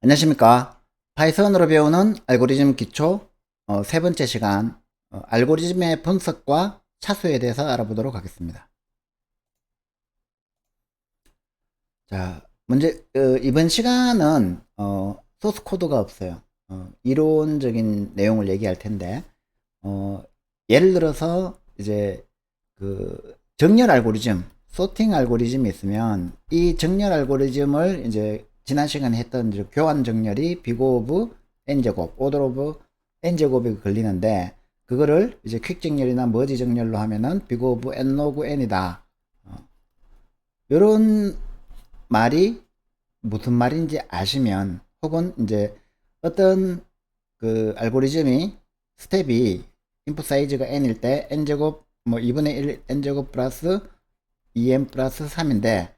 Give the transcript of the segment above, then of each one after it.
안녕하십니까. 파이썬으로 배우는 알고리즘 기초 세 번째 시간 알고리즘의 분석과 차수에 대해서 알아보도록 하겠습니다. 자, 먼저 이번 시간은 소스 코드가 없어요. 이론적인 내용을 얘기할 텐데 예를 들어서 이제 그 정렬 알고리즘, 소팅 알고리즘이 있으면 이 정렬 알고리즘을 이제 지난 시간에 했던 이제 교환 정렬이 비고 오브 n제곱, 오더 오브 n제곱이 걸리는데 그거를 이제 퀵 정렬이나 머지 정렬로 하면은 비고 오브 n 로그 n이다. 요런 말이 무슨 말인지 아시면, 혹은 이제 어떤 그 알고리즘이 스텝이 인풋 사이즈가 n일 때 n제곱 뭐 2분의 1 n제곱 플러스 2n 플러스 3인데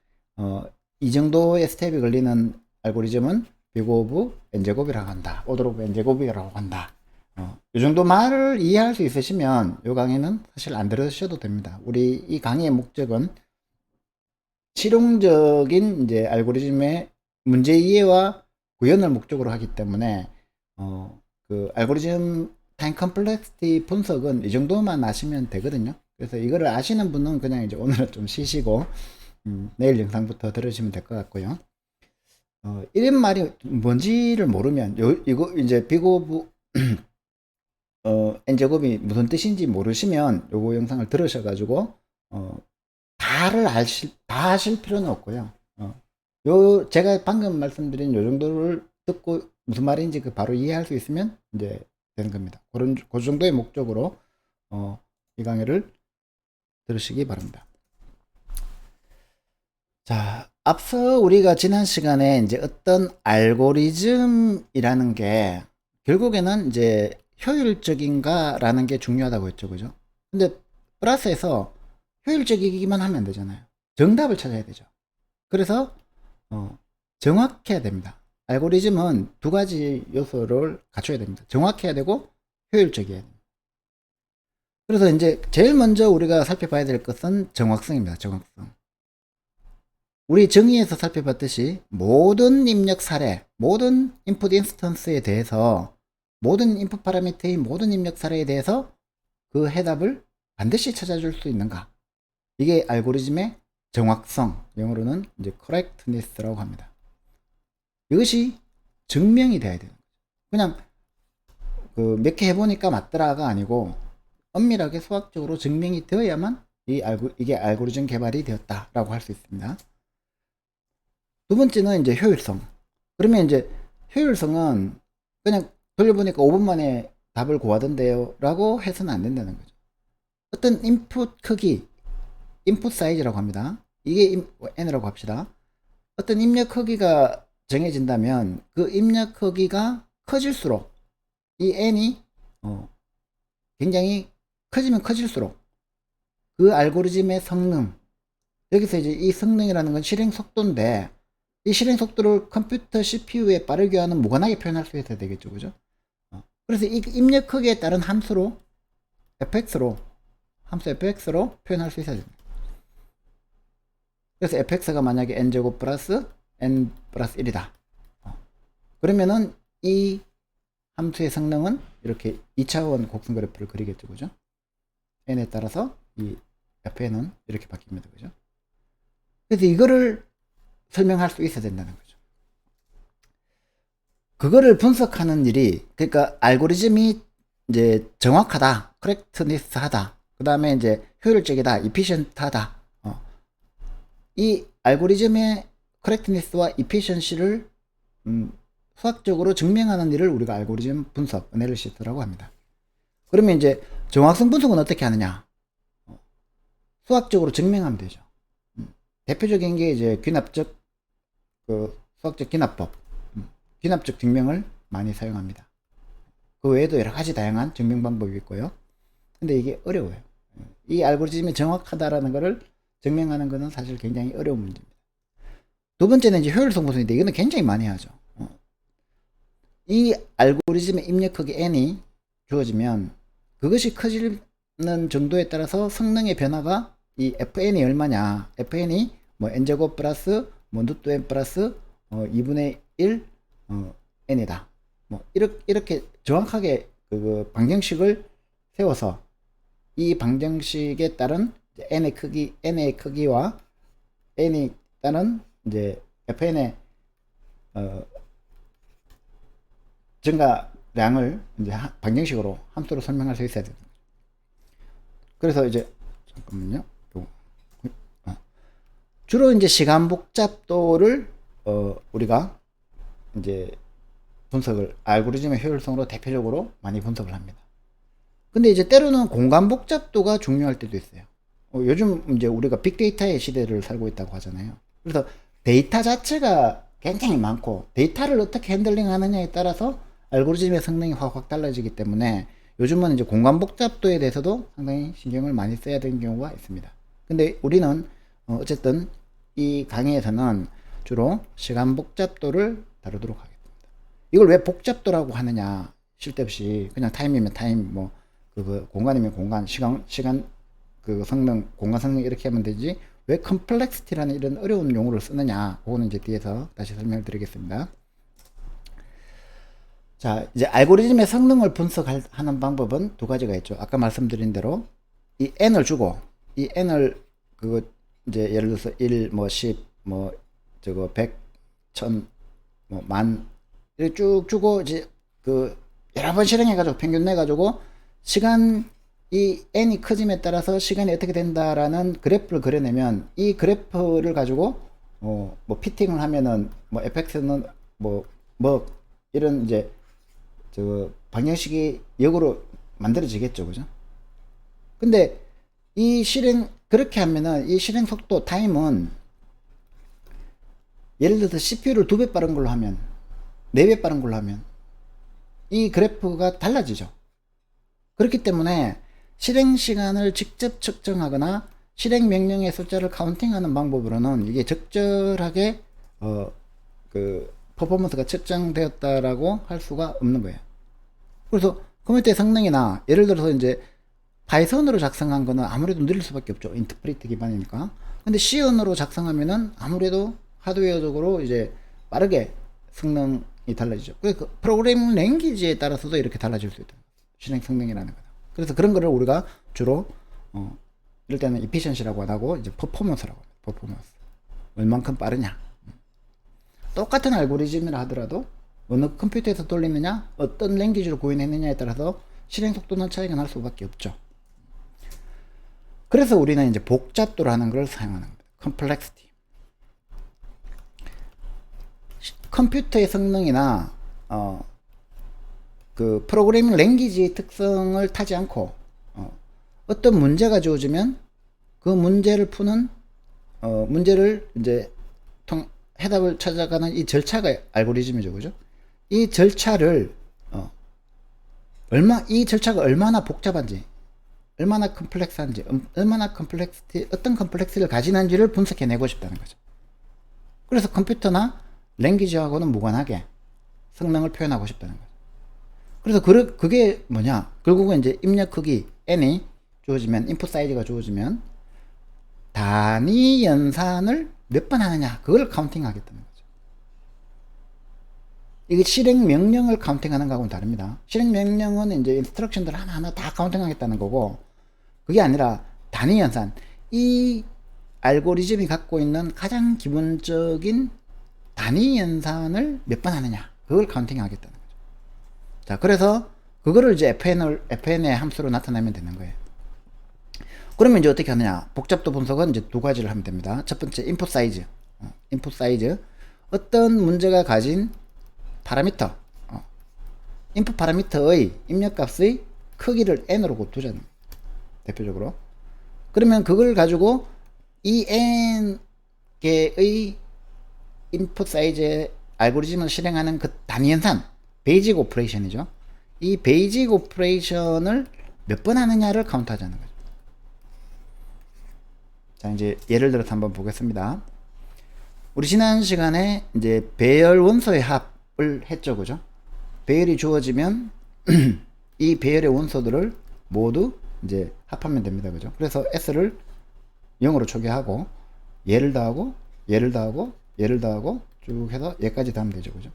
이 정도의 스텝이 걸리는 알고리즘은 비고 오브 n제곱이라고 한다. 오더 오브 n제곱이라고 한다. 이 정도 말을 이해할 수 있으시면 이 강의는 사실 안 들으셔도 됩니다. 우리 이 강의의 목적은 실용적인 이제 알고리즘의 문제 이해와 구현을 목적으로 하기 때문에 그 알고리즘 타임 컴플렉시티 분석은 이 정도만 아시면 되거든요. 그래서 이거를 아시는 분은 그냥 이제 오늘은 좀 쉬시고 내일 영상부터 들으시면 될 것 같고요. 이런 말이 뭔지를 모르면 이거 이제 빅오브 n제곱이 무슨 뜻인지 모르시면 요거 영상을 들으셔가지고 다 하실 필요는 없고요. 제가 방금 말씀드린 요 정도를 듣고 무슨 말인지 그 바로 이해할 수 있으면 이제 되는 겁니다. 그 정도의 목적으로 이 강의를 들으시기 바랍니다. 자, 앞서 우리가 지난 시간에 이제 어떤 알고리즘이라는 게 결국에는 이제 효율적인가라는 게 중요하다고 했죠, 그죠? 근데 플러스에서 효율적이기만 하면 안 되잖아요. 정답을 찾아야 되죠. 그래서 정확해야 됩니다. 알고리즘은 두 가지 요소를 갖춰야 됩니다. 정확해야 되고 효율적이어야 됩니다. 그래서 이제 제일 먼저 우리가 살펴봐야 될 것은 정확성입니다. 정확성. 우리 정의에서 살펴봤듯이 모든 입력 사례, 모든 인풋 인스턴스에 대해서, 모든 인풋 파라미터의 모든 입력 사례에 대해서 그 해답을 반드시 찾아줄 수 있는가? 이게 알고리즘의 정확성, 영어로는 이제 correctness라고 합니다. 이것이 증명이 돼야 돼요. 그냥 그 몇 개 해보니까 맞더라가 아니고 엄밀하게 수학적으로 증명이 되어야만 이게 알고리즘 개발이 되었다라고 할 수 있습니다. 두 번째는 이제 효율성. 그러면 이제 효율성은 그냥 돌려보니까 5분 만에 답을 구하던데요 라고 해서는 안 된다는 거죠. 어떤 인풋 크기, 인풋 사이즈라고 합니다. 이게 n이라고 합시다. 어떤 입력 크기가 정해진다면 그 입력 크기가 커질수록 이 n이 굉장히 커지면 커질수록 그 알고리즘의 성능, 여기서 이제 이 성능이라는 건 실행 속도인데 이 실행 속도를 컴퓨터 CPU에 빠르게 하는 무관하게 표현할 수 있어야 되겠죠, 그죠? 그래서 이 입력 크기에 따른 함수 fx로 표현할 수 있어야 됩니다. 그래서 fx가 만약에 n제곱 플러스 n 플러스 1이다. 그러면은 이 함수의 성능은 이렇게 2차원 곡선 그래프를 그리겠죠, 그죠? n에 따라서 이 fn은 이렇게 바뀝니다, 그죠? 그래서 이거를 설명할 수 있어야 된다는 거죠. 그거를 분석하는 일이, 그러니까 알고리즘이 이제 정확하다, correctness하다, 그 다음에 이제 효율적이다, efficient하다. 이 알고리즘의 correctness와 efficiency를 수학적으로 증명하는 일을 우리가 알고리즘 분석, 애널리시스라고 합니다. 그러면 이제 정확성 분석은 어떻게 하느냐? 수학적으로 증명하면 되죠. 대표적인 게 이제 수학적 귀납법, 귀납적 증명을 많이 사용합니다. 그 외에도 여러 가지 다양한 증명 방법이 있고요. 근데 이게 어려워요. 이 알고리즘이 정확하다라는 것을 증명하는 것은 사실 굉장히 어려운 문제입니다. 두 번째는 이제 효율성 분석인데 이거는 굉장히 많이 하죠. 이 알고리즘의 입력 크기 n이 주어지면 그것이 커지는 정도에 따라서 성능의 변화가 이 fn이 얼마냐, fn이 뭐 n제곱 플러스 뭐 루트 n 플러스 2분의 1 n이다. 뭐 이렇게 정확하게 그 방정식을 세워서 이 방정식에 따른 n의 크기와 n이 따른 이제 fn의 증가량을 이제 방정식으로 함수로 설명할 수 있어야 됩니다. 그래서 이제 잠깐만요. 주로 이제 시간 복잡도를 우리가 이제 분석을 알고리즘의 효율성으로 대표적으로 많이 분석을 합니다. 근데 이제 때로는 공간 복잡도가 중요할 때도 있어요. 요즘 이제 우리가 빅데이터의 시대를 살고 있다고 하잖아요. 그래서 데이터 자체가 굉장히 많고 데이터를 어떻게 핸들링 하느냐에 따라서 알고리즘의 성능이 확 달라지기 때문에 요즘은 이제 공간 복잡도에 대해서도 상당히 신경을 많이 써야 되는 경우가 있습니다. 근데 우리는 어쨌든 이 강의에서는 주로 시간 복잡도를 다루도록 하겠습니다. 이걸 왜 복잡도라고 하느냐, 쓸데없이 그냥 타임이면 타임, 뭐 그 공간이면 공간, 시간 그 성능, 공간 성능 이렇게 하면 되지 왜 컴플렉시티라는 이런 어려운 용어를 쓰느냐, 그거는 이제 뒤에서 다시 설명을 드리겠습니다. 자, 이제 알고리즘의 성능을 분석하는 방법은 두 가지가 있죠. 아까 말씀드린 대로 이 n을 주고 이 n을 그거 이제 예를 들어서 1, 뭐 10, 뭐 저거 100, 1000, 뭐 만 이렇게 쭉 주고 이제 그 여러 번 실행해가지고 평균 내가지고 시간 이 n이 커짐에 따라서 시간이 어떻게 된다라는 그래프를 그려내면 이 그래프를 가지고 뭐 피팅을 하면은 뭐 fx는 뭐 이런 이제 저 방정식이 역으로 만들어지겠죠, 그죠? 근데 이 그렇게 하면은 이 실행 속도 타임은 예를 들어서 CPU를 2배 빠른 걸로 하면 4배 빠른 걸로 하면 이 그래프가 달라지죠. 그렇기 때문에 실행 시간을 직접 측정하거나 실행 명령의 숫자를 카운팅하는 방법으로는 이게 적절하게 그 퍼포먼스가 측정되었다라고 할 수가 없는 거예요. 그래서 컴퓨터의 성능이나 예를 들어서 이제 파이썬으로 작성한 거는 아무래도 느릴 수밖에 없죠. 인터프리트 기반이니까. 근데 C언어로 작성하면은 아무래도 하드웨어적으로 이제 빠르게 성능이 달라지죠. 그 프로그래밍 랭귀지에 따라서도 이렇게 달라질 수 있다. 실행 성능이라는 거다. 그래서 그런 거를 우리가 주로 이럴 때는 efficiency라고 안 하고 이제 performance라고 합니다. performance. 얼만큼 빠르냐. 똑같은 알고리즘이라 하더라도 어느 컴퓨터에서 돌리느냐, 어떤 랭귀지로 구현했느냐에 따라서 실행 속도는 차이가 날 수밖에 없죠. 그래서 우리는 이제 복잡도라는 걸 사용하는 겁니다. complexity. 컴퓨터의 성능이나 그 프로그래밍 랭귀지의 특성을 타지 않고 어떤 문제가 주어지면 그 문제를 푸는 문제를 이제 해답을 찾아가는 이 절차가 알고리즘이죠, 그죠? 이 절차를 이 절차가 얼마나 복잡한지, 얼마나 컴플렉스한지, 어떤 컴플렉스를 가지는지를 분석해내고 싶다는 거죠. 그래서 컴퓨터나 랭귀지하고는 무관하게 성능을 표현하고 싶다는 거죠. 그래서 그게 뭐냐? 결국은 이제 입력 크기 n이 주어지면, 인풋 사이즈가 주어지면 단위 연산을 몇 번 하느냐, 그걸 카운팅 하겠다는 거죠. 이게 실행 명령을 카운팅 하는 거하고는 다릅니다. 실행 명령은 이제 인스트럭션들 하나하나 다 카운팅 하겠다는 거고, 그게 아니라 단위 연산, 이 알고리즘이 갖고 있는 가장 기본적인 단위 연산을 몇 번 하느냐, 그걸 카운팅 하겠다는 거죠. 자, 그래서 그거를 이제 FN의 함수로 나타내면 되는 거예요. 그러면 이제 어떻게 하느냐? 복잡도 분석은 이제 두 가지를 하면 됩니다. 첫 번째, 인풋 사이즈. 인풋 사이즈. 어떤 문제가 가진 파라미터, 인풋 파라미터의 입력값의 크기를 n으로 두자는 대표적으로. 그러면 그걸 가지고 이 n 개의 인풋 사이즈의 알고리즘을 실행하는 그 단위 연산, 베이직 오퍼레이션이죠. 이 베이직 오퍼레이션을 몇 번 하느냐를 카운트하자는 거죠. 자, 이제 예를 들어서 한번 보겠습니다. 우리 지난 시간에 이제 배열 원소의 합을 했죠, 그죠? 배열이 주어지면 이 배열의 원소들을 모두 이제 합하면 됩니다, 그죠? 그래서 S를 0으로 초기하고 얘를 더하고 얘를 더하고 얘를 더하고 쭉 해서 얘까지 더하면 되죠, 그죠?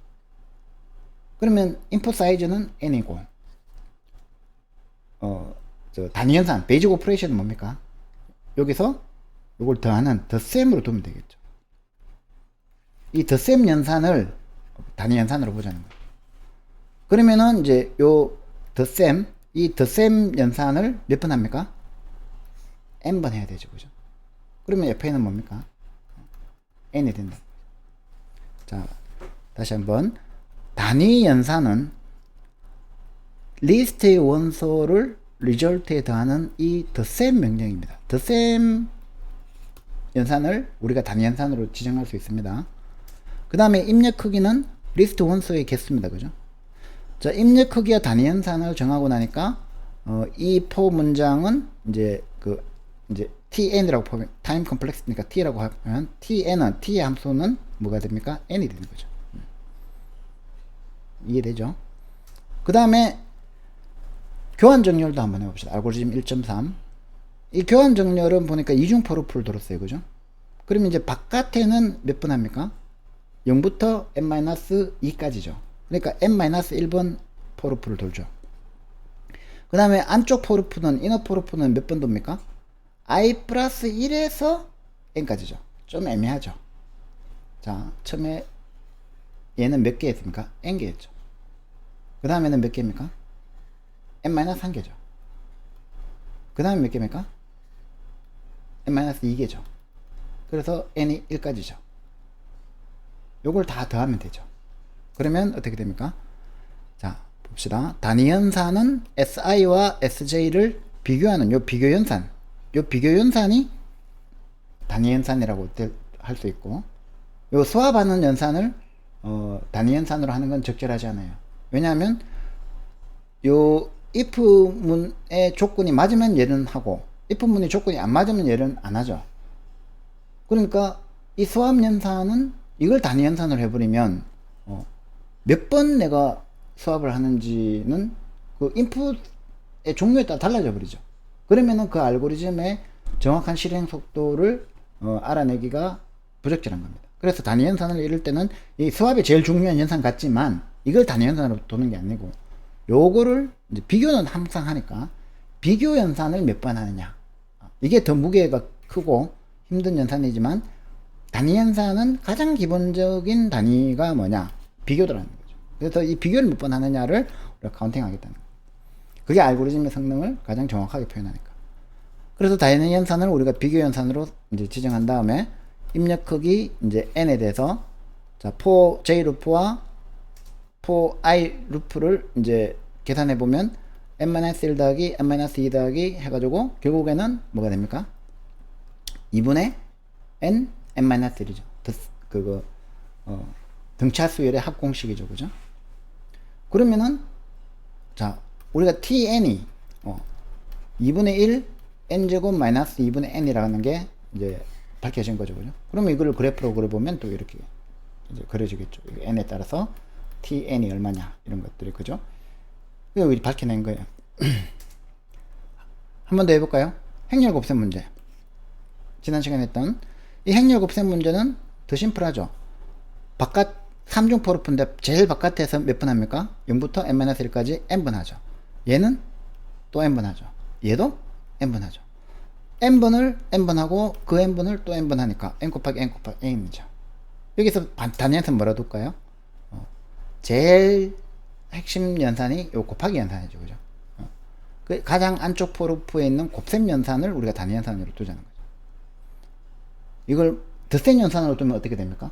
그러면 인풋 사이즈는 n이고, 단위 연산, 베이직 오퍼레이션은 뭡니까? 여기서 이걸 더하는 덧셈으로 두면 되겠죠. 이 덧셈 연산을 단위 연산으로 보자는 거예요. 그러면은 이제 이 덧셈 연산을 몇 번 합니까? n번 해야 되죠, 그죠? 그러면 fn은 뭡니까? n이 된다. 자, 다시 한번. 단위 연산은 리스트의 원소를 리졸트에 더하는 이 덧셈 명령입니다. 덧셈 연산을 우리가 단위 연산으로 지정할 수 있습니다. 그 다음에 입력 크기는 리스트 원소의 개수입니다. 그죠? 자, 입력 크기와 단위 연산을 정하고 나니까 이 포 문장은 이제 tn이라고 보면 타임 컴플렉스니까 t라고 하면 tn은 t의 함수는 뭐가 됩니까? n이 되는 거죠. 이해되죠? 그 다음에 교환 정렬도 한번 해봅시다. 알고리즘 1.3. 이 교환 정렬은 보니까 이중 for loop를 들었어요. 그죠? 그러면 이제 바깥에는 몇 번 합니까? 0부터 n-2까지죠. 그러니까 n-1번 for loop를 돌죠. 그 다음에 안쪽 for loop는 inner for loop는 몇 번 돕니까? i 플러스 1에서 n까지죠. 좀 애매하죠. 자, 처음에 얘는 몇 개였습니까? n개였죠. 그 다음에는 몇 개입니까? n-1개죠. 그 다음에 몇 개입니까? n-2개죠. 그래서 n이 1까지죠. 요걸 다 더하면 되죠. 그러면 어떻게 됩니까? 자, 봅시다. 단위 연산은 si와 sj를 비교하는 요 비교 연산. 요 비교 연산이 단위 연산이라고 할 수 있고, 요 수합하는 연산을 단위 연산으로 하는 건 적절하지 않아요. 왜냐하면 요 if 문의 조건이 맞으면 얘는 하고 if 문의 조건이 안 맞으면 얘는 안 하죠. 그러니까 이 수합 연산은 이걸 단위 연산을 해버리면 몇 번 내가 수합을 하는지는 그 인풋의 종류에 따라 달라져 버리죠. 그러면은 그 알고리즘의 정확한 실행 속도를 알아내기가 부적절한 겁니다. 그래서 단위 연산을 이룰 때는 이 수합이 제일 중요한 연산 같지만 이걸 단위 연산으로 도는 게 아니고 요거를 이제 비교는 항상 하니까 비교 연산을 몇 번 하느냐, 이게 더 무게가 크고 힘든 연산이지만 단위 연산은 가장 기본적인 단위가 뭐냐, 비교도라는 거죠. 그래서 이 비교를 몇 번 하느냐를 우리가 카운팅 하겠다는 거예요. 그게 알고리즘의 성능을 가장 정확하게 표현하니까. 그래서 단위 연산을 우리가 비교 연산으로 이제 지정한 다음에 입력 크기 이제 n에 대해서 자, for j 루프와 for i 루프를 이제 계산해 보면 n-1 더하기 n-2 더하기 해가지고 결국에는 뭐가 됩니까? 2분의 n n-1이죠. 그거 등차수열의 합공식이죠. 그죠? 그러면은 자, 우리가 tn이 2분의 1 n제곱 마이너스 2분의 n이라는 게 이제 밝혀진 거죠. 그죠? 그러면 이걸 그래프로 그려보면 또 이렇게 이제 그려지겠죠. n에 따라서 tn이 얼마냐 이런 것들이. 그죠? 여기 밝혀낸 거예요. 한 번 더 해볼까요? 행렬 곱셈 문제. 지난 시간에 했던 이 행렬 곱셈 문제는 더 심플하죠. 바깥 3중 포르프인데 제일 바깥에서 몇 번 합니까? 0부터 n-1까지 n번 하죠. 얘는 또 n번 하죠. 얘도 n번 하죠. n번을 n번 하고 그 n번을 또 n번 하니까 n 곱하기 n 곱하기 n이죠. 여기서 단위 연산 뭐라 둘까요? 제일 핵심 연산이 요 곱하기 연산이죠. 그죠? 그 가장 안쪽 포르프에 있는 곱셈 연산을 우리가 단위 연산으로 두자는 거죠. 이걸 덧셈 연산으로 두면 어떻게 됩니까?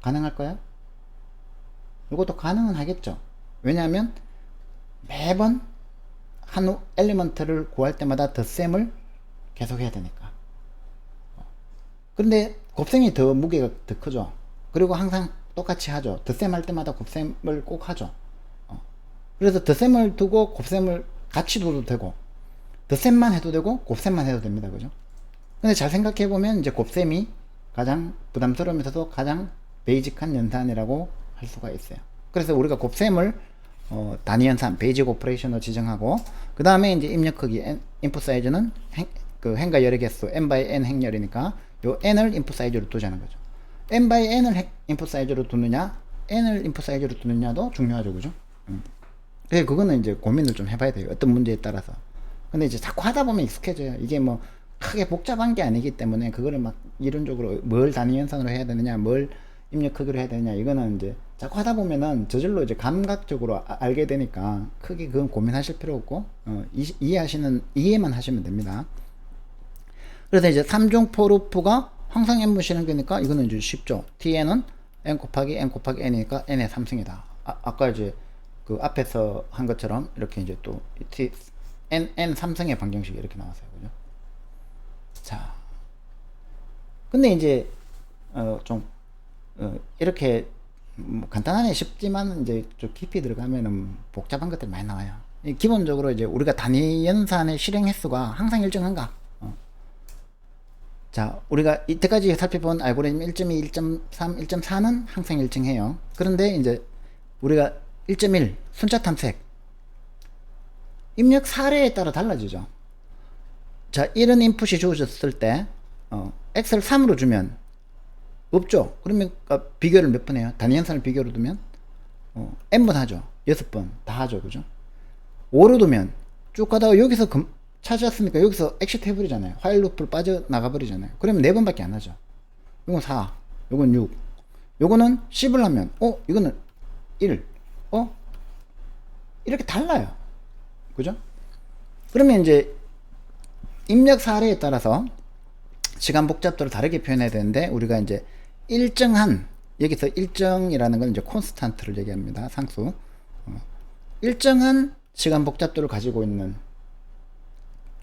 가능할까요? 이것도 가능은 하겠죠. 왜냐하면 매번 한 엘리먼트를 구할 때마다 덧셈을 계속 해야 되니까. 그런데 곱셈이 더 무게가 더 크죠. 그리고 항상 똑같이 하죠. 덧셈 할 때마다 곱셈을 꼭 하죠. 그래서 덧셈을 두고 곱셈을 같이 둬도 되고 덧셈만 해도 되고 곱셈만 해도 됩니다. 그죠? 근데 잘 생각해 보면 이제 곱셈이 가장 부담스러우면서도 가장 베이직한 연산이라고 할 수가 있어요. 그래서 우리가 곱셈을 단위 연산, 베이직 오퍼레이션으로 지정하고 그 다음에 이제 입력 크기, 인풋 사이즈는 그 행과 열의 개수 n by n 행렬이니까 요 n을 인풋 사이즈로 두자는 거죠. n by n을 인풋 사이즈로 두느냐, n을 인풋 사이즈로 두느냐도 중요하죠, 그죠? 그거는 이제 고민을 좀 해봐야 돼요. 어떤 문제에 따라서. 근데 이제 자꾸 하다 보면 익숙해져요. 이게 뭐 크게 복잡한 게 아니기 때문에 그거를 막 이론적으로 뭘 단위 연산으로 해야 되느냐, 뭘 입력 크기로 해야 되느냐, 이거는 이제 자꾸 하다 보면은 저절로 이제 감각적으로 알게 되니까 크게 그건 고민하실 필요 없고, 이해만 하시면 됩니다. 그래서 이제 3종 포루프가 항상 n 무시는 거니까 이거는 이제 쉽죠. tn은 n 곱하기 n이니까 n의 3승이다. 아까 이제 그 앞에서 한 것처럼 이렇게 이제 또 n 3승의 방정식이 이렇게 나왔어요, 그죠? 자, 근데 이제 이렇게 뭐 간단하네 싶지만 이제 좀 깊이 들어가면은 복잡한 것들이 많이 나와요. 기본적으로 이제 우리가 단위 연산의 실행 횟수가 항상 일정한가? 자, 우리가 이때까지 살펴본 알고리즘 1.2, 1.3, 1.4는 항상 일정해요. 그런데 이제 우리가 1.1 순차 탐색 입력 사례에 따라 달라지죠. 자, 이런 인풋이 주어졌을 때 x를 3으로 주면 없죠. 그러면 비교를 몇 번 해요? 단위 연산을 비교로 두면 n번 하죠. 6번 다 하죠, 그죠? 5로 두면 쭉 가다가 여기서 찾았으니까 여기서 엑시트 해버리잖아요. 화일 루프를 빠져나가 버리잖아요. 그러면 4번밖에 안 하죠. 이건 4, 이건 6, 요거는 10을 하면 이거는 1, 이렇게 달라요, 그죠? 그러면 이제 입력 사례에 따라서 시간 복잡도를 다르게 표현해야 되는데, 우리가 이제 일정한, 여기서 일정이라는 건 이제 콘스탄트를 얘기합니다. 상수. 일정한 시간 복잡도를 가지고 있는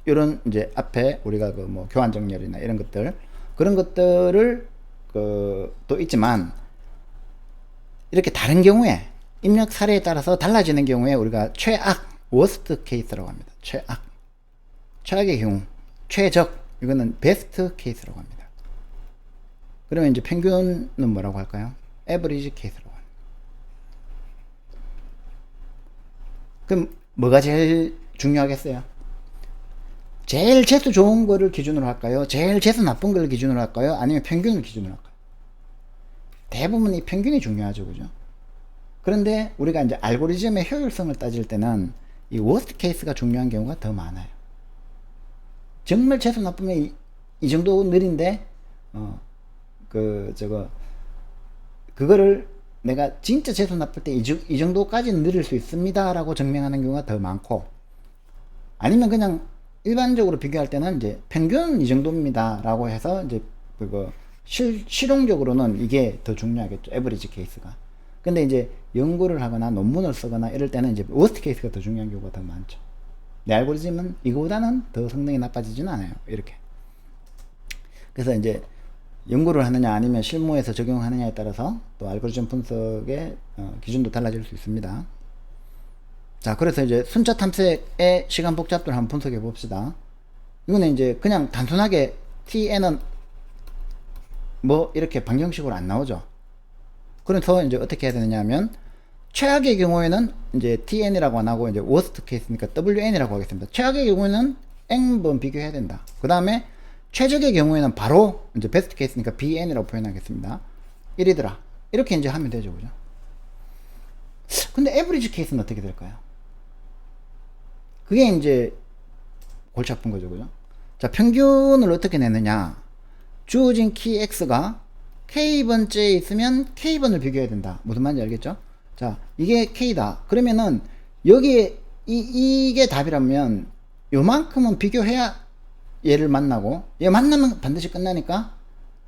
이런 이제 앞에 우리가 그 뭐 교환 정렬이나 이런 것들, 그런 것들을 또 있지만, 이렇게 다른 경우에 입력 사례에 따라서 달라지는 경우에 우리가 최악, 워스트 케이스라고 합니다. 최악의 경우, 최적, 이거는 베스트 케이스라고 합니다. 그러면 이제 평균은 뭐라고 할까요? 에버리지 케이스라고 합니다. 그럼 뭐가 제일 중요하겠어요? 제일 재수 좋은 거를 기준으로 할까요? 제일 재수 나쁜 걸 기준으로 할까요? 아니면 평균을 기준으로 할까요? 대부분 이 평균이 중요하죠, 그죠? 그런데 우리가 이제 알고리즘의 효율성을 따질 때는 이 워스트 케이스가 중요한 경우가 더 많아요. 정말 재수 나쁘면 이 정도 느린데 그거를 내가 진짜 재수 나쁠 때 이 정도까지는 느릴 수 있습니다 라고 증명하는 경우가 더 많고, 아니면 그냥 일반적으로 비교할 때는 이제 평균 이 정도입니다 라고 해서 이제 실용적으로는 이게 더 중요하겠죠, 에버리지 케이스가. 근데 이제 연구를 하거나 논문을 쓰거나 이럴 때는 이제 워스트 케이스가 더 중요한 경우가 더 많죠. 내 알고리즘은 이거보다는 더 성능이 나빠지지는 않아요, 이렇게. 그래서 이제 연구를 하느냐 아니면 실무에서 적용하느냐에 따라서 또 알고리즘 분석의 기준도 달라질 수 있습니다. 자, 그래서 이제 순차 탐색의 시간 복잡도를 한번 분석해 봅시다. 이거는 이제 그냥 단순하게 tn은 뭐 이렇게 방정식으로 안 나오죠. 그래서 이제 어떻게 해야 되느냐 하면, 최악의 경우에는 이제 tn이라고 안 하고 이제 worst case니까 wn이라고 하겠습니다. 최악의 경우에는 n번 비교해야 된다. 그 다음에 최적의 경우에는 바로 이제 best case니까 bn이라고 표현하겠습니다. 1이더라. 이렇게 이제 하면 되죠, 그죠? 근데 average case는 어떻게 될까요? 그게 이제 골치 아픈 거죠, 그죠? 자, 평균을 어떻게 내느냐? 주어진 키 x가 k번째에 있으면 k번을 비교해야 된다. 무슨 말인지 알겠죠? 자, 이게 k다. 그러면은 여기에 이게 답이라면 요만큼은 비교해야 얘를 만나고, 얘 만나면 반드시 끝나니까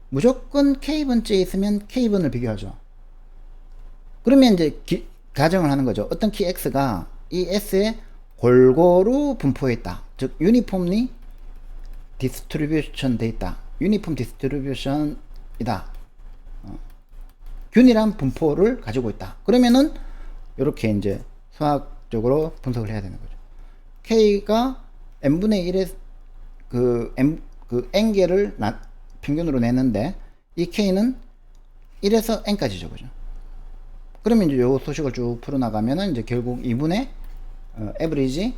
무조건 k번째에 있으면 k번을 비교하죠. 그러면 이제 가정을 하는 거죠. 어떤 키 x가 이 s에 골고루 분포해 있다. 즉 유니폼리 디스트리뷰션 돼 있다. 유니폼 디스트리뷰션이다. 균일한 분포를 가지고 있다. 그러면은 이렇게 이제 수학적으로 분석을 해야 되는 거죠. k가 n분의 1의 n개를 평균으로 내는데, 이 k는 1에서 n까지죠, 그죠? 그러면 이제 요 소식을 쭉 풀어나가면은 이제 결국 2분의 average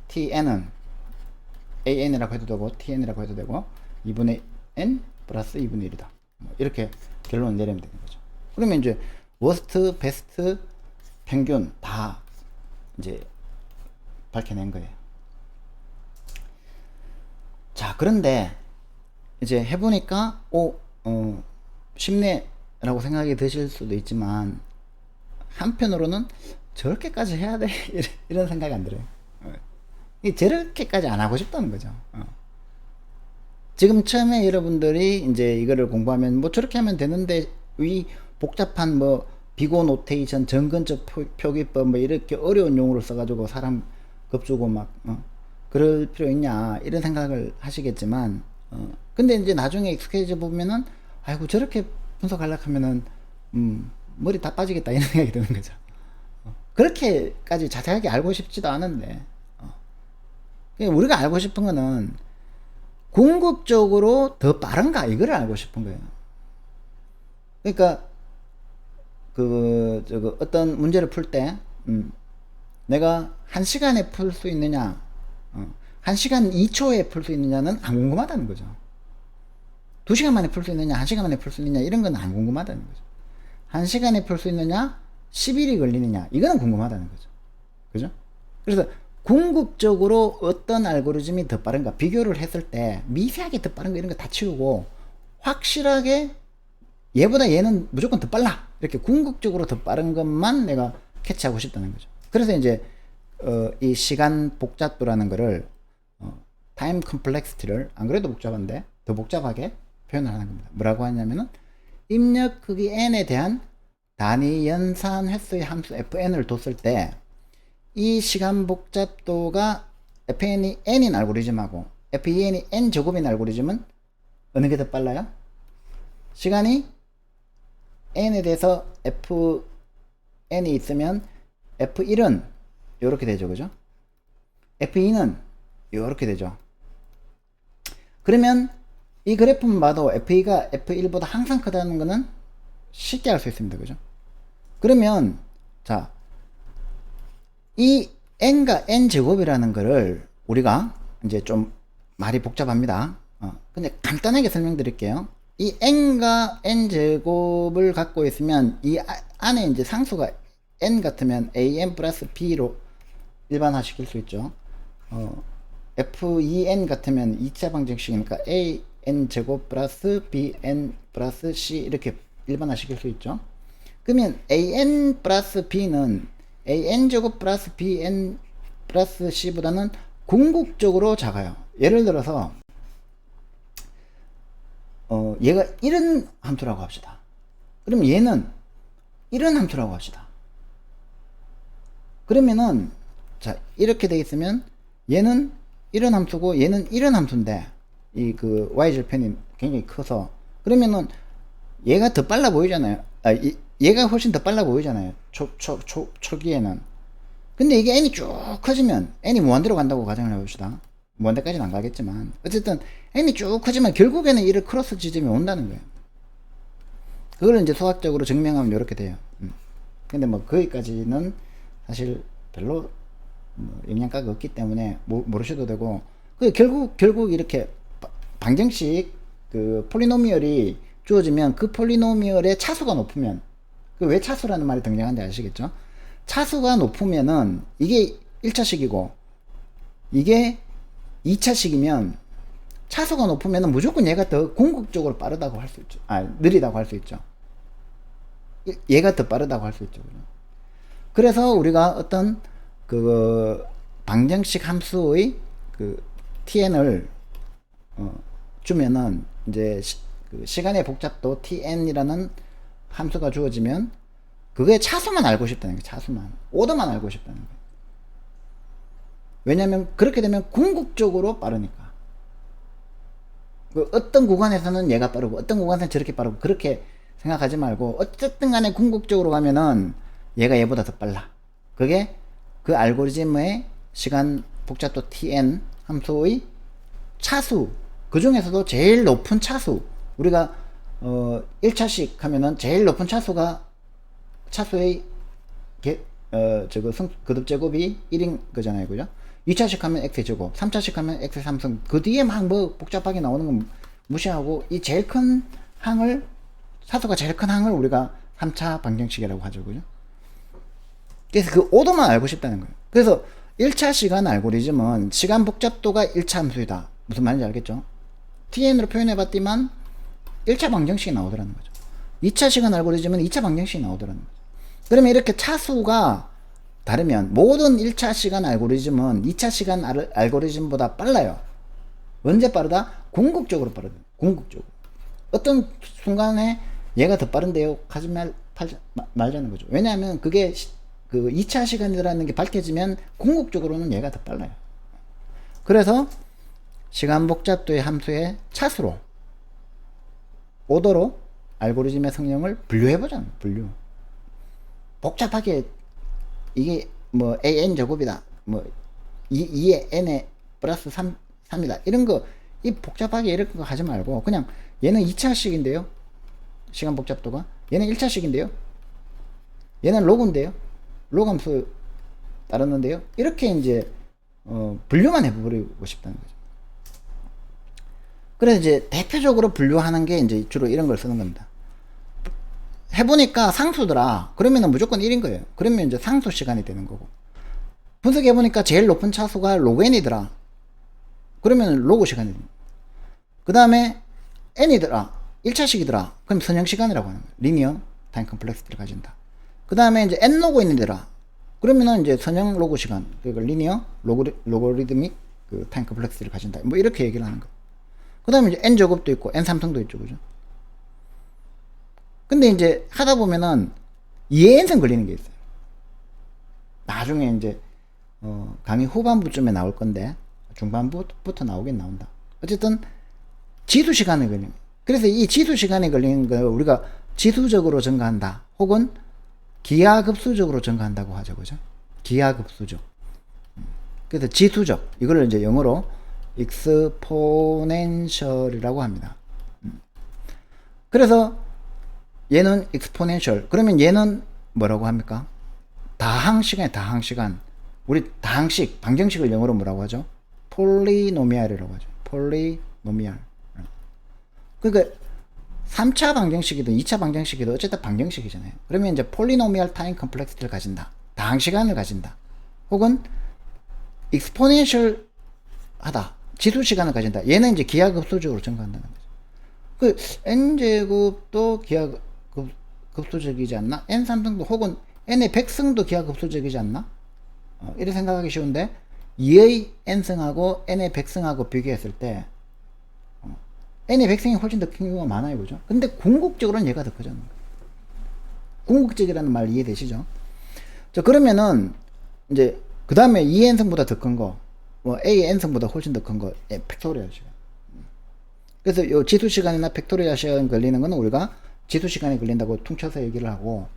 tn은 an이라고 해도 되고 tn이라고 해도 되고 2분의 n 플러스 2분의 1이다. 이렇게 결론을 내리면 되는 거죠. 그러면 이제 워스트, 베스트, 평균 다 이제 밝혀낸 거예요. 자, 그런데 이제 해보니까 쉽네라고 생각이 드실 수도 있지만 한편으로는 저렇게까지 해야 돼? 이런 생각이 안 들어요. 저렇게까지 안 하고 싶다는 거죠. 지금 처음에 여러분들이 이제 이거를 공부하면 뭐 저렇게 하면 되는데 이 복잡한 뭐 비고 노테이션, 정근적 표기법 뭐 이렇게 어려운 용어를 써가지고 사람 겁주고 막 그럴 필요 있냐 이런 생각을 하시겠지만 근데 이제 나중에 익숙해져 보면은 아이고 저렇게 분석하려고 하면은 머리 다 빠지겠다 이런 생각이 드는 거죠. 그렇게까지 자세하게 알고 싶지도 않은데 우리가 알고 싶은 거는 궁극적으로 더 빠른가 이거를 알고 싶은 거예요. 그러니까 어떤 문제를 풀 때 내가 1시간에 풀 수 있느냐 1시간 2초에 풀 수 있느냐는 안 궁금하다는 거죠. 2시간 만에 풀 수 있느냐 1시간 만에 풀 수 있느냐 이런 건 안 궁금하다는 거죠. 1시간에 풀 수 있느냐 10일이 걸리느냐 이거는 궁금하다는 거죠. 그죠? 그래서 궁극적으로 어떤 알고리즘이 더 빠른가 비교를 했을 때 미세하게 더 빠른 거 이런 거 다 치우고 확실하게 얘보다 얘는 무조건 더 빨라 이렇게 궁극적으로 더 빠른 것만 내가 캐치하고 싶다는 거죠. 그래서 이제 이 시간 복잡도라는 거를 타임 컴플렉시티를 안 그래도 복잡한데 더 복잡하게 표현을 하는 겁니다. 뭐라고 하냐면은 입력 크기 n에 대한 단위 연산 횟수의 함수 fn을 뒀을 때 이 시간 복잡도가 fn이 n인 알고리즘하고 fen이 n 제곱인 알고리즘은 어느 게 더 빨라요? 시간이 n에 대해서 fn이 있으면 f1은 이렇게 되죠. 그죠? f2는 이렇게 되죠. 그러면 이 그래프만 봐도 f2가 f1보다 항상 크다는 거는 쉽게 알 수 있습니다. 그죠? 그러면 자, 이 n과 n 제곱이라는 거를 우리가 이제 좀 말이 복잡합니다. 근데 간단하게 설명드릴게요. 이 n과 n 제곱을 갖고 있으면 이 안에 이제 상수가 n 같으면 an 플러스 b로 일반화시킬 수 있죠. f2n 같으면 2차 방정식이니까 an 제곱 플러스 bn 플러스 c 이렇게 일반화시킬 수 있죠. 그러면 an 플러스 b는 an 제곱 플러스 bn 플러스 c보다는 궁극적으로 작아요. 예를 들어서 얘가 이런 함수라고 합시다. 그럼 얘는 이런 함수라고 합시다. 그러면은 자 이렇게 돼 있으면 얘는 이런 함수고 얘는 이런 함수인데 이 그 y절편이 굉장히 커서 그러면은 얘가 더 빨라 보이잖아요. 얘가 훨씬 더 빨라 보이잖아요. 초기에는. 근데 이게 n이 쭉 커지면 n이 무한대로 간다고 가정을 해봅시다. 무한대까지는 안 가겠지만 어쨌든 n이 쭉 커지면 결국에는 이를 크로스 지점이 온다는 거예요. 그걸 이제 수학적으로 증명하면 이렇게 돼요. 근데 뭐 거기까지는 사실 별로 영향가가 없기 때문에 모르셔도 되고 결국 이렇게 방정식 그 폴리노미얼이 주어지면 그 폴리노미얼의 차수가 높으면 그 왜 차수라는 말이 등장하는지 아시겠죠? 차수가 높으면은 이게 1차식이고 이게 2차식이면 차수가 높으면은 무조건 얘가 더 궁극적으로 빠르다고 할 수 있죠. 느리다고 할 수 있죠. 얘가 더 빠르다고 할 수 있죠. 그래서 우리가 어떤 그 방정식 함수의 그 tn을 주면은 이제 그 시간의 복잡도 tn이라는 함수가 주어지면 그거의 차수만 알고 싶다는 거예요. 차수만 오더만 알고 싶다는 거예요. 왜냐면 그렇게 되면 궁극적으로 빠르니까. 그 어떤 구간에서는 얘가 빠르고 어떤 구간에서는 저렇게 빠르고 그렇게 생각하지 말고 어쨌든 간에 궁극적으로 가면은 얘가 얘보다 더 빨라. 그게 그 알고리즘의 시간 복잡도 tn 함수의 차수 그 중에서도 제일 높은 차수 우리가 1차식 하면은 제일 높은 차수의 거듭 제곱이 1인 거잖아요. 그죠? 2차식 하면 x의 제곱, 3차식 하면 x의 3승. 그 뒤에 막 뭐 복잡하게 나오는 건 무시하고 이 제일 큰 항을 차수가 제일 큰 항을 우리가 3차 방정식이라고 하죠. 그죠? 그래서 그 오도만 알고 싶다는 거예요. 그래서 1차 시간 알고리즘은 시간 복잡도가 1차 함수이다. 무슨 말인지 알겠죠? tn으로 표현해봤더만 1차 방정식이 나오더라는 거죠. 2차 시간 알고리즘은 2차 방정식이 나오더라는 거죠. 그러면 이렇게 차수가 다르면 모든 1차 시간 알고리즘은 2차 시간 알고리즘보다 빨라요. 언제 빠르다? 궁극적으로 빠르다. 궁극적으로. 어떤 순간에 얘가 더 빠른데요? 하지 말자는 거죠. 왜냐하면 그게 그 2차 시간이라는 게 밝혀지면 궁극적으로는 얘가 더 빨라요. 그래서 시간 복잡도의 함수의 차수로 오더로 알고리즘의 성능을 분류해보자는 거예요. 분류. 복잡하게 이게 뭐 an 제곱이다. 뭐 2에 n에 플러스 3이다. 이런 거 이 복잡하게 이런 거 하지 말고 그냥 얘는 2차식인데요. 시간 복잡도가 얘는 1차식인데요. 얘는 로그인데요. 로그 함수 따르는데요. 이렇게 이제 분류만 해버리고 싶다는 거죠. 그래서 이제 대표적으로 분류하는 게 이제 주로 이런 걸 쓰는 겁니다. 해보니까 상수더라. 그러면은 무조건 1인 거예요. 그러면 이제 상수 시간이 되는 거고. 분석해보니까 제일 높은 차수가 로그 n이더라. 그러면 로그 시간이 됩니다. 그 다음에 n이더라. 1차식이더라. 그럼 선형 시간이라고 하는 거예요. 리니어 타임 컴플렉시티를 가진다. 그 다음에 이제 n 로그 n이더라. 그러면은 이제 선형 로그 시간, 그러니까 리니어 로거리드믹 그 타임 컴플렉시티를 가진다. 뭐 이렇게 얘기를 하는 거예요. 그 다음에 이제 n 제곱도 있고 n 3승도 있죠. 그죠? 근데 이제 하다 보면은 2의 n승 걸리는 게 있어요. 나중에 이제 강의 후반부쯤에 나올 건데 중반부터 나오긴 나온다. 어쨌든 지수 시간에 걸리는. 그래서 이 지수 시간에 걸리는 걸 우리가 지수적으로 증가한다. 혹은 기하급수적으로 증가한다고 하죠. 그죠? 기하급수적. 그래서 지수적. 이걸 이제 영어로 exponential이라고 합니다. 그래서 얘는 exponential. 그러면 얘는 뭐라고 합니까? 다항시간에 다항시간. 우리 다항식, 방정식을 영어로 뭐라고 하죠? 폴리노미알이라고 하죠. 폴리노미알. 그러니까 3차 방정식이든 2차 방정식이든 어쨌든 방정식이잖아요. 그러면 이제 폴리노미알 타임 컴플렉시티를 가진다. 다항시간을 가진다. 혹은 exponential 하다. 지수 시간을 가진다. 얘는 이제 기하급수적으로 증가한다는 거죠. 그 n제곱도 기하급수적이지 않나? n3승도 혹은 n의 100승도 기하급수적이지 않나? 이렇게 생각하기 쉬운데 2의 n승하고 n의 100승하고 비교했을 때 n의 100승이 훨씬 더 큰 경우가 많아요. 그죠? 근데 궁극적으로는 얘가 더 크잖아요. 궁극적이라는 말 이해되시죠? 자, 그러면은 이제 그 다음에 2n승보다 더 큰 거, 뭐 a n승보다 훨씬 더 큰 거, 팩토리얼 시간. 그래서 요 지수 시간이나 팩토리얼 시간 걸리는 거는 우리가 지수 시간이 걸린다고 퉁쳐서 얘기를 하고,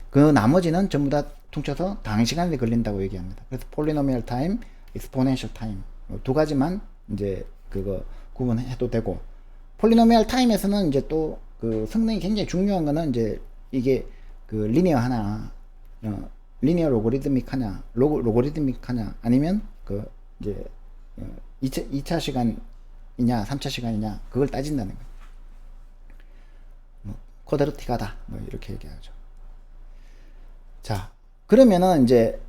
그 나머지는 전부 다 퉁쳐서 당시간이 걸린다고 얘기합니다. 그래서 폴리노미얼 타임, 익스포넨셜 타임 두 가지만 이제 그거 구분해도 되고, 폴리노미얼 타임에서는 이제 또 그 성능이 굉장히 중요한 거는 이제 이게 그 리니어 하나, 리니어 로고리드믹 하냐, 로고리드믹 하냐, 아니면 그 이제 2차 시간이냐, 3차 시간이냐, 그걸 따진다는 거예요. 뭐 쿼드라틱하다, 뭐 이렇게 얘기하죠. 자, 그러면은 이제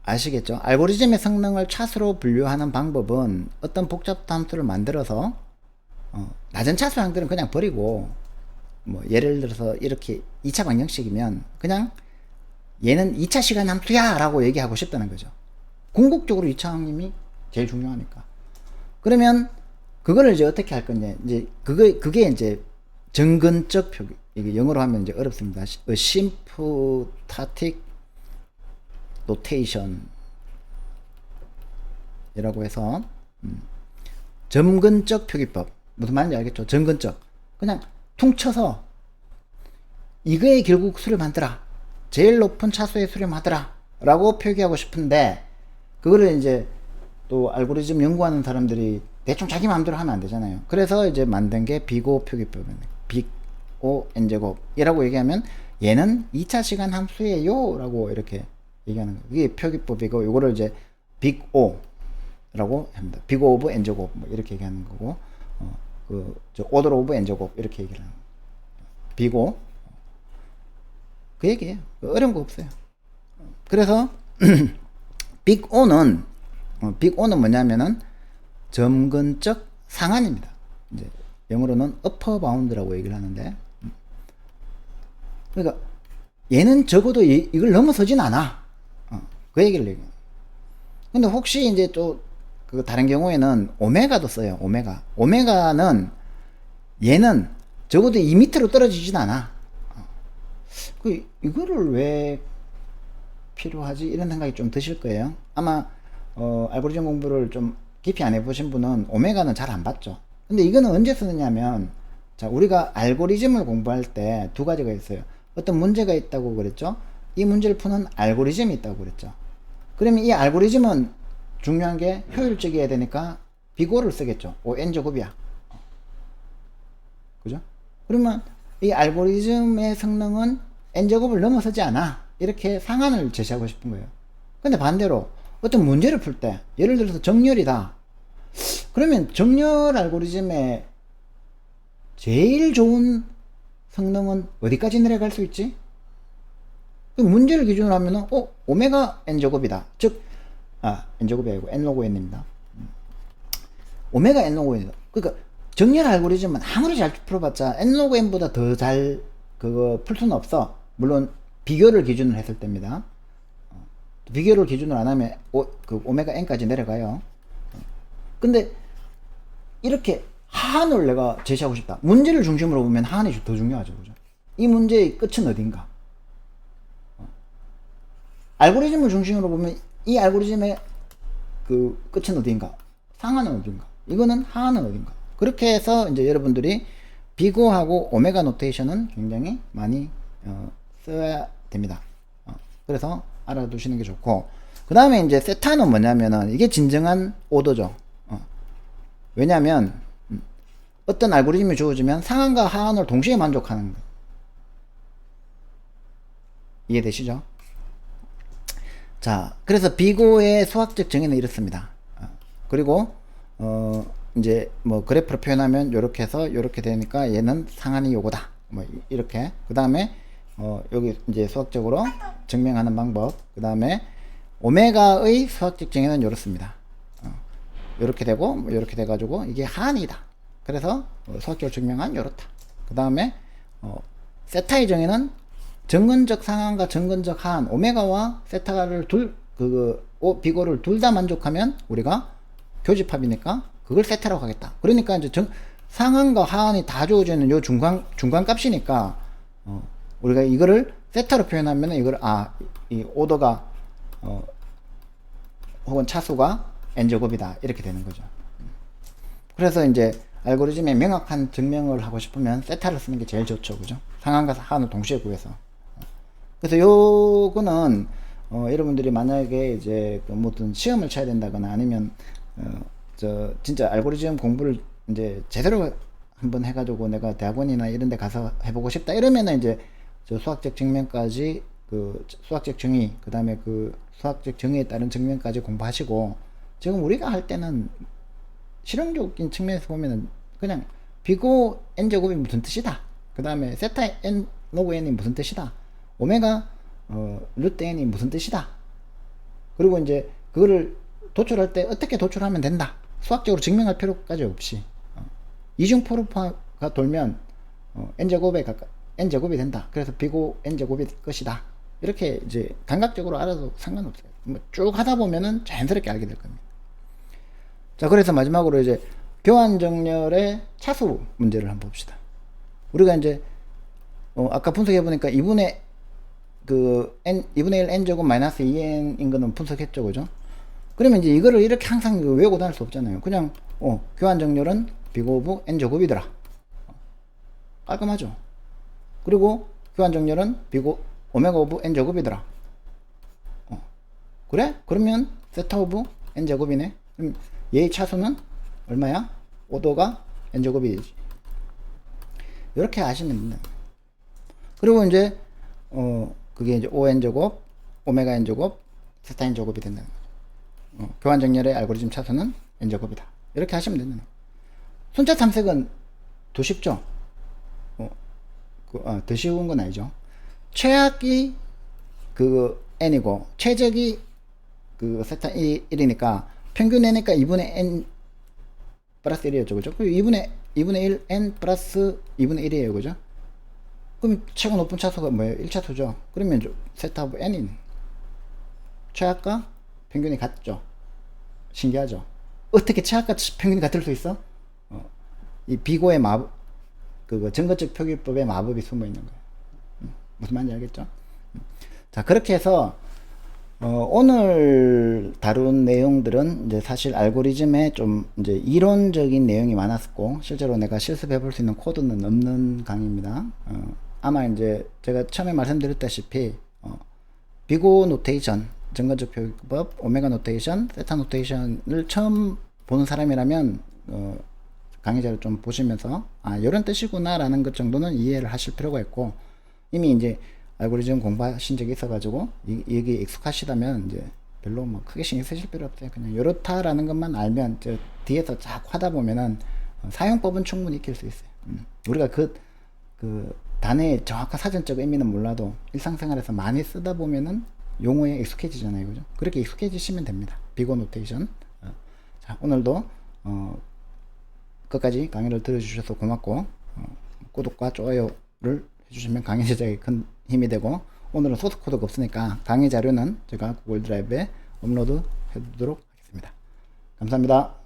아시겠죠? 알고리즘의 성능을 차수로 분류하는 방법은 어떤 복잡 함수를 만들어서 낮은 차수 항들은 그냥 버리고, 뭐 예를 들어서 이렇게 2차 방정식이면 그냥 얘는 2차 시간 함수야 라고 얘기하고 싶다는 거죠. 궁극적으로 2차 항님이 제일 중요하니까. 그러면 그거를 이제 어떻게 할 거냐, 이제 그게 이제 정근적 표기. 이게 영어로 하면 이제 어렵습니다. symptotic notation 이라고 해서 점근적 표기법. 무슨 말인지 알겠죠? 점근적. 그냥 퉁쳐서 이거에 결국 수렴하더라. 제일 높은 차수에 수렴하더라. 라고 표기하고 싶은데, 그거를 이제 또 알고리즘 연구하는 사람들이 대충 자기 마음대로 하면 안 되잖아요. 그래서 이제 만든 게 빅O 표기법입니다. 빅O n제곱이라고 얘기하면 얘는 2차 시간 함수예요 라고 이렇게 얘기하는 거예요. 이게 표기법이고, 요거를 이제 빅O 라고 합니다. 빅O 오브 n제곱 뭐 이렇게 얘기하는 거고, 오더 오브 n제곱 이렇게 얘기를 하는 거예요. 빅O. 그 얘기예요. 어려운 거 없어요. 그래서 빅 O는 뭐냐면은 점근적 상한입니다. 이제 영어로는 upper bound라고 얘기를 하는데, 그러니까 얘는 적어도 이걸 넘어서진 않아. 그 얘기를 얘기해요. 근데 혹시 이제 또 그 다른 경우에는 오메가도 써요. 오메가는 얘는 적어도 이 밑으로 떨어지진 않아. 이거를 왜 필요하지? 이런 생각이 좀 드실 거예요. 아마 알고리즘 공부를 좀 깊이 안 해보신 분은 오메가는 잘 안 봤죠. 근데 이거는 언제 쓰느냐면, 자, 우리가 알고리즘을 공부할 때 두 가지가 있어요. 어떤 문제가 있다고 그랬죠. 이 문제를 푸는 알고리즘이 있다고 그랬죠. 그러면 이 알고리즘은 중요한 게 효율적이어야 되니까 비고를 쓰겠죠. n제곱이야. 그죠? 그러면 이 알고리즘의 성능은 n제곱을 넘어서지 않아. 이렇게 상한을 제시하고 싶은 거예요. 근데 반대로 어떤 문제를 풀 때, 예를 들어서 정렬이다. 그러면 정렬 알고리즘의 제일 좋은 성능은 어디까지 내려갈 수 있지? 문제를 기준으로 하면은, 오메가 n제곱이다. 즉, n제곱이 아니고 n로그 n입니다. 오메가 n로그 n이다. 그러니까 정렬 알고리즘은 아무리 잘 풀어봤자 n로그 n보다 더 잘 그거 풀 수는 없어. 물론 비교를 기준으로 했을 때입니다. 비교를 기준으로 안 하면 그 오메가 n까지 내려가요. 근데 이렇게 하한을 내가 제시하고 싶다. 문제를 중심으로 보면 하한이 더 중요하죠. 그죠? 이 문제의 끝은 어딘가? 알고리즘을 중심으로 보면 이 알고리즘의 그 끝은 어딘가? 상한은 어딘가? 이거는 하한은 어딘가? 그렇게 해서 이제 여러분들이 비고하고 오메가 노테이션은 굉장히 많이 써야 됩니다. 그래서 알아두시는 게 좋고, 그 다음에 이제 세타는 뭐냐면은 이게 진정한 오더죠. 왜냐면 어떤 알고리즘이 주어지면 상한과 하한을 동시에 만족하는 거. 이해되시죠? 자, 그래서 비고의 수학적 정의는 이렇습니다. 그리고 이제 뭐 그래프로 표현하면 요렇게 해서 요렇게 되니까 얘는 상한이 요거다. 뭐 이렇게. 그 다음에 여기 이제 수학적으로 증명하는 방법. 그 다음에 오메가의 수학적 정의는 요렇습니다. 요렇게 되고 뭐 요렇게 돼 가지고 이게 하한이다. 그래서 수학적으로 증명한 요렇다. 그 다음에 세타의 정의는 정근적 상한과 정근적 하한, 오메가와 세타를 비고를 둘 다 만족하면 우리가 교집합이니까 그걸 세타라고 하겠다. 그러니까 이제 상한과 하한이 다 주어져 있는 요 중간 값이니까 우리가 이거를 세타로 표현하면 이걸 이 오더가 혹은 차수가 n제곱이다 이렇게 되는 거죠. 그래서 이제 알고리즘에 명확한 증명을 하고 싶으면 세타를 쓰는 게 제일 좋죠. 그죠? 상한과 하한을 동시에 구해서. 그래서 요거는 여러분들이 만약에 이제 무슨 시험을 쳐야 된다거나 아니면 진짜 알고리즘 공부를 이제 제대로 한번 해가지고 내가 대학원이나 이런 데 가서 해보고 싶다 이러면은 이제 저 수학적 증명까지 그 수학적 정의 그 다음에 그 수학적 정의에 따른 증명까지 공부하시고, 지금 우리가 할 때는 실용적인 측면에서 보면은 그냥 비고 n제곱이 무슨 뜻이다, 그 다음에 세타 n 로그 n이 무슨 뜻이다, 오메가 루트 n이 무슨 뜻이다, 그리고 이제 그거를 도출할 때 어떻게 도출하면 된다, 수학적으로 증명할 필요까지 없이 이중 포르파가 돌면 n제곱이 된다, 그래서 비고 n제곱이 것이다, 이렇게 이제 감각적으로 알아도 상관없어요. 쭉 하다 보면은 자연스럽게 알게 될 겁니다. 자, 그래서 마지막으로 이제 교환정렬의 차수 문제를 한번 봅시다. 우리가 이제 아까 분석해 보니까 2분의 1 n제곱 마이너스 2n인 거는 분석했죠. 그죠? 그러면 이제 이거를 이렇게 항상 외우고 다닐 수 없잖아요. 그냥 교환정렬은 비고 오브 n제곱이더라. 깔끔하죠? 그리고 교환정렬은 비고 오메가 오브 n제곱이더라. 그래? 그러면 세타 오브 n제곱이네. 그럼 얘의 차수는 얼마야? 오도가 n제곱이지. 이렇게 아시면 됩니다. 그리고 이제 그게 이제 ON제곱, 오메가 n제곱, 세타 n제곱이 된다는 거죠. 교환정렬의 알고리즘 차수는 n제곱이다. 이렇게 하시면 됩니다. 순차 탐색은 더 쉽죠? 더 쉬운 건 아니죠. 최악이 그 n이고 최적이 그 세타 1이니까 평균 n이니까 2분의 n 플러스 1이었죠. 그죠? 2분의 1 n 플러스 2분의 1이에요. 그죠? 그럼 최고 높은 차수가 뭐예요? 1차수죠. 그러면 세타 오브 n인 최악과 평균이 같죠. 신기하죠? 어떻게 최악과 평균이 같을 수 있어? 이 비고의 마법, 그거 증거적 표기법의 마법이 숨어 있는 거예요. 무슨 말인지 알겠죠? 자, 그렇게 해서 오늘 다룬 내용들은 이제 사실 알고리즘에 좀 이제 이론적인 내용이 많았고 실제로 내가 실습해 볼 수 있는 코드는 없는 강의입니다. 아마 이제 제가 처음에 말씀드렸다시피 비고 노테이션, 증거적 표기법, 오메가 노테이션, 세타 노테이션을 처음 보는 사람이라면 강의자를 좀 보시면서 이런 뜻이구나 라는 것 정도는 이해를 하실 필요가 있고, 이미 이제 알고리즘 공부하신 적이 있어가지고 여기 익숙하시다면 이제 별로 뭐 크게 신경 쓰실 필요 없어요. 그냥 이렇다라는 것만 알면 뒤에서 쫙 하다 보면은 사용법은 충분히 익힐 수 있어요. 우리가 그 단어의 정확한 사전적 의미는 몰라도 일상생활에서 많이 쓰다 보면은 용어에 익숙해지잖아요. 그죠? 그렇게 익숙해지시면 됩니다. 비고 노테이션. 자, 오늘도 끝까지 강의를 들어주셔서 고맙고 구독과 좋아요를 해주시면 강의 제작에 큰 힘이 되고, 오늘은 소스 코드가 없으니까 강의 자료는 제가 구글 드라이브에 업로드 해두도록 하겠습니다. 감사합니다.